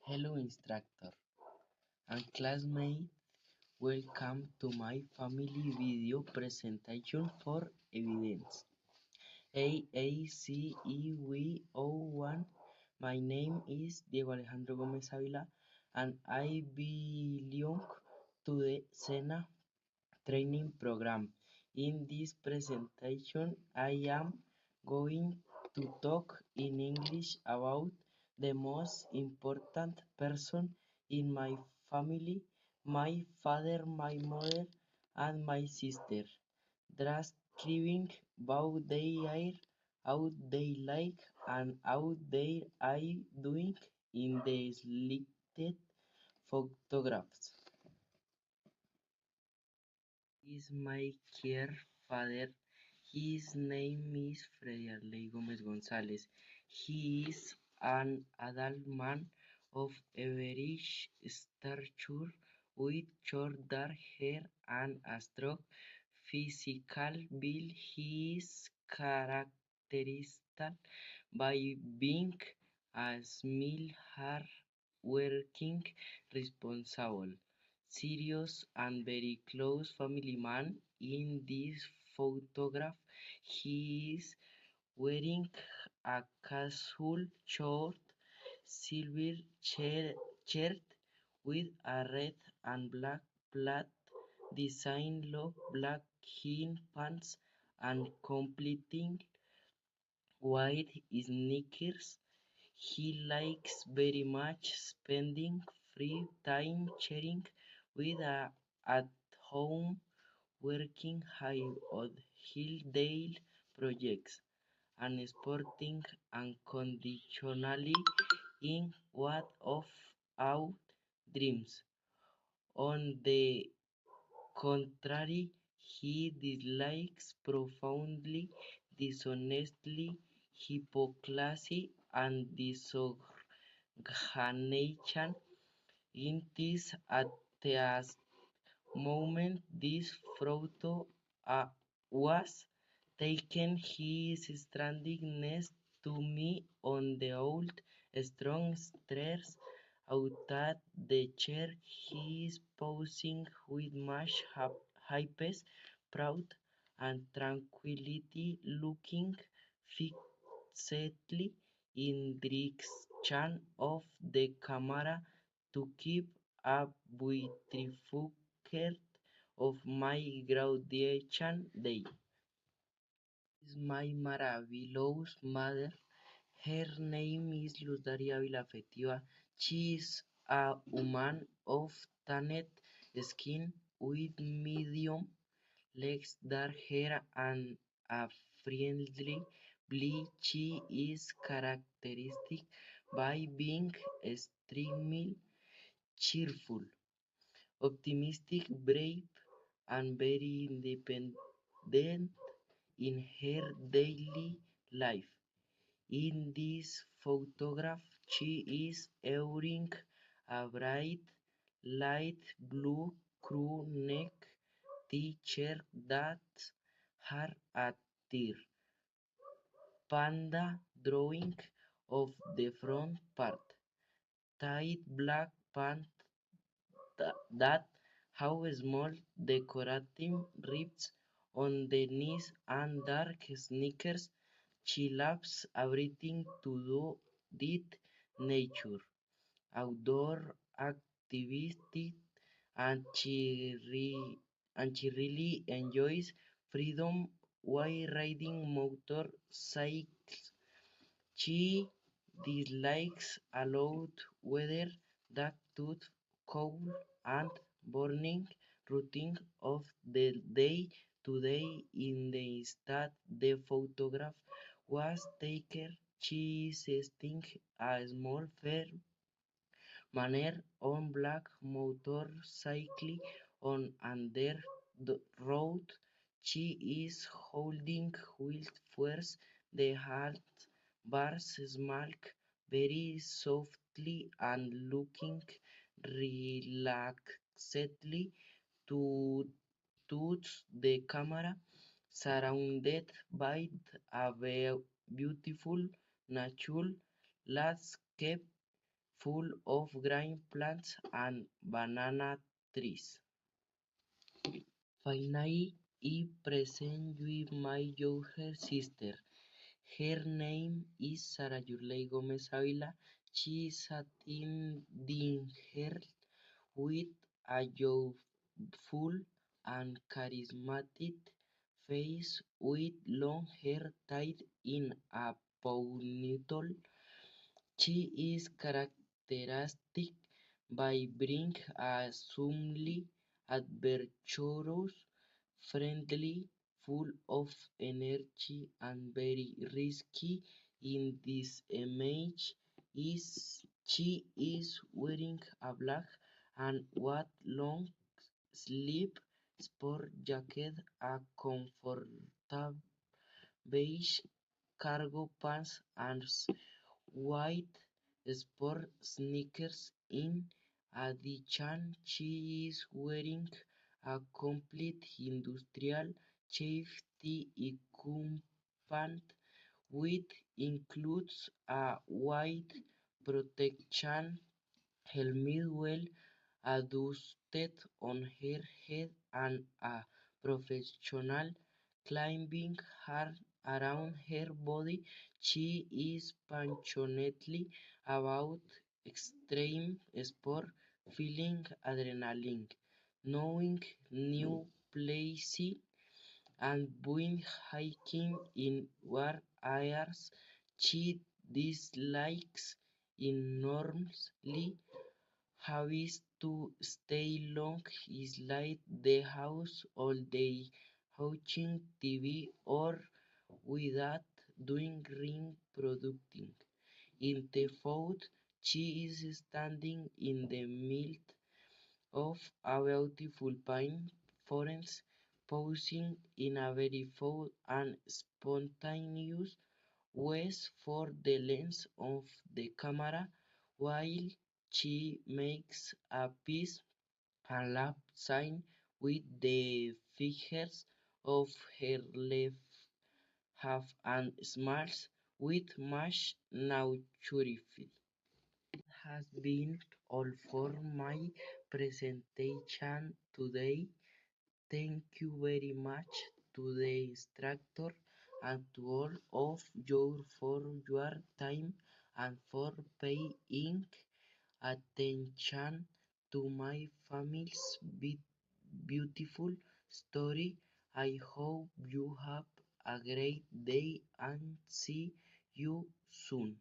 Hello instructor and classmates, welcome to my family video presentation for evidence. AACEV01. My name is Diego Alejandro Gómez Ávila and I belong to the SENA training program. In this presentation, I am going to talk in English about the most important person in my family, my father, my mother, and my sister. Describing how they are, how they like, and how they are doing in the selected photographs. Is my care father. His name is Freddy Arley Gomez Gonzalez. He is an adult man of average stature with short dark hair and a strong physical build. He is characterized by being a small, hard-working, responsible, serious and very close family man. In this photograph, he is wearing a casual short silver shirt with a red and black plaid design logo, black jean pants, and completing white sneakers. He likes very much spending free time sharing with at home working hard on his daily projects and sporting unconditionally in what of our dreams. On the contrary, he dislikes profoundly, dishonestly, hypocrisy, and disorganization. In this at the moment this photo was taken, he is standing next to me on the old strong stairs outside the chair. He is posing with much happiness, proud, and tranquility, looking fixedly in the direction of the camera to keep up with the focus of my graduation day. Is my marvelous mother. Her name is Luz Daria Vilafetiva. She is a woman of tanned skin with medium legs, dark hair, and a friendly blue. She is characteristic by being extremely cheerful, optimistic, brave, and very independent in her daily life. In this photograph, she is wearing a bright light blue crew neck t-shirt that has a tear panda drawing of the front part, tight black pants that have small decorative ribs on the knees, and dark sneakers. She loves everything to do with nature, outdoor activities, and she really enjoys freedom while riding motorcycles. She dislikes allowed weather, dark tooth, cold, and burning routine of the day-to-day. In the instead the photograph was taken, she is sitting a small fair manner on black motorcycle on under the road. She is holding with force the halt bars smack very softly and looking relaxedly to touch the camera, surrounded by a beautiful natural landscape full of green plants and banana trees. Finally, I present you my younger sister. Her name is Sara Yurley Gomez Avila. She is a teenager with a youthful and charismatic face with long hair tied in a ponytail. She is characteristic by being a suddenly adventurous, friendly, full of energy, and very risky. In this image, she is wearing a black and white long sleeve sport jacket, a comfortable beige cargo pants, and white sport sneakers. In addition, she is wearing a complete industrial safety equipment, which includes a wide protection helmet well adjusted on her head and a professional climbing harness around her body. She is passionate about extreme sport, feeling adrenaline, knowing new places, and going hiking in warm areas. She dislikes enormously habits to stay long inside the house all day, watching TV or without doing ring producing. In the food, she is standing in the middle of a beautiful pine forest, posing in a very full and spontaneous way for the lens of the camera, while she makes a peace and love sign with the fingers of her left half and smiles with much naturality. Has been all for my presentation today. Thank you very much to the instructor and to all of you for your time and for paying attention to my family's beautiful story. I hope you have a great day and see you soon.